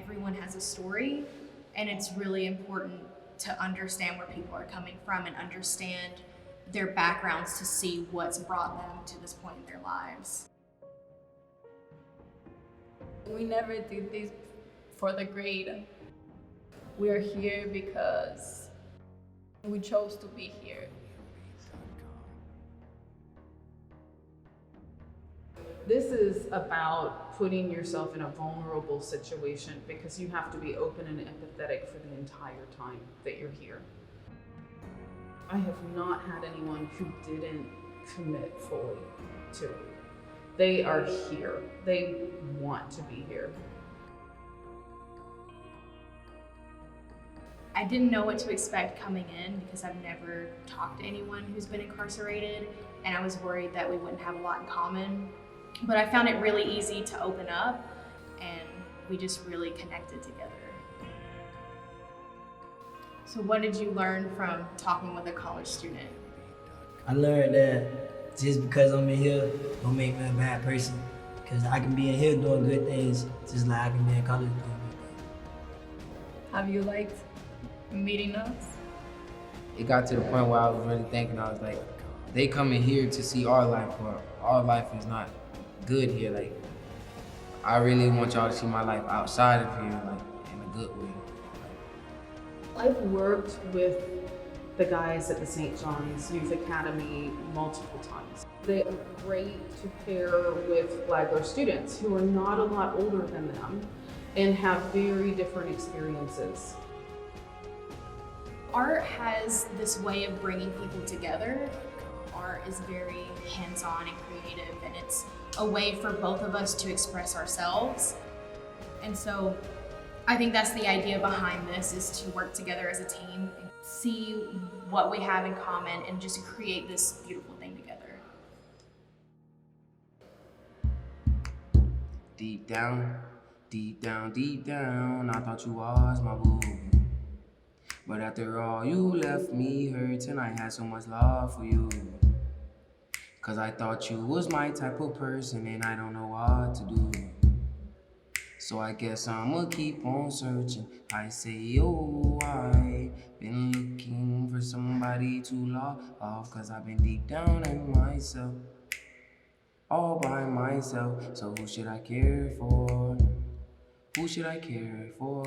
everyone has a story, and it's really important to understand where people are coming from and understand their backgrounds to see what's brought them to this point in their lives. We never did this for the grade. We're here because we chose to be here. This is about putting yourself in a vulnerable situation because you have to be open and empathetic for the entire time that you're here. I have not had anyone who didn't commit fully to it. They are here. They want to be here. I didn't know what to expect coming in because I've never talked to anyone who's been incarcerated, and I was worried that we wouldn't have a lot in common. But I found it really easy to open up, and we just really connected together. So what did you learn from talking with a college student? I learned that just because I'm in here don't make me a bad person. Because I can be in here doing good things just like I can be in college doing good things. Have you liked meeting us? It got to the point where I was really thinking, I was like, they come in here to see our life, but our life is not good here. Like, I really want y'all to see my life outside of here, like, in a good way. I've worked with the guys at the St. John's Youth Academy multiple times. They are great to pair with Flagler students who are not a lot older than them and have very different experiences. Art has this way of bringing people together. Art is very hands-on and creative, and it's a way for both of us to express ourselves. And so I think that's the idea behind this, is to work together as a team and see what we have in common and just create this beautiful thing together. Deep down, deep down, deep down, I thought you was my boo. But after all, you left me hurt, and I had so much love for you. 'Cause I thought you was my type of person, and I don't know what to do. So I guess I'ma keep on searching. I say, oh, I've been looking for somebody to love, 'cause I've been deep down in myself, all by myself. So who should I care for? Who should I care for?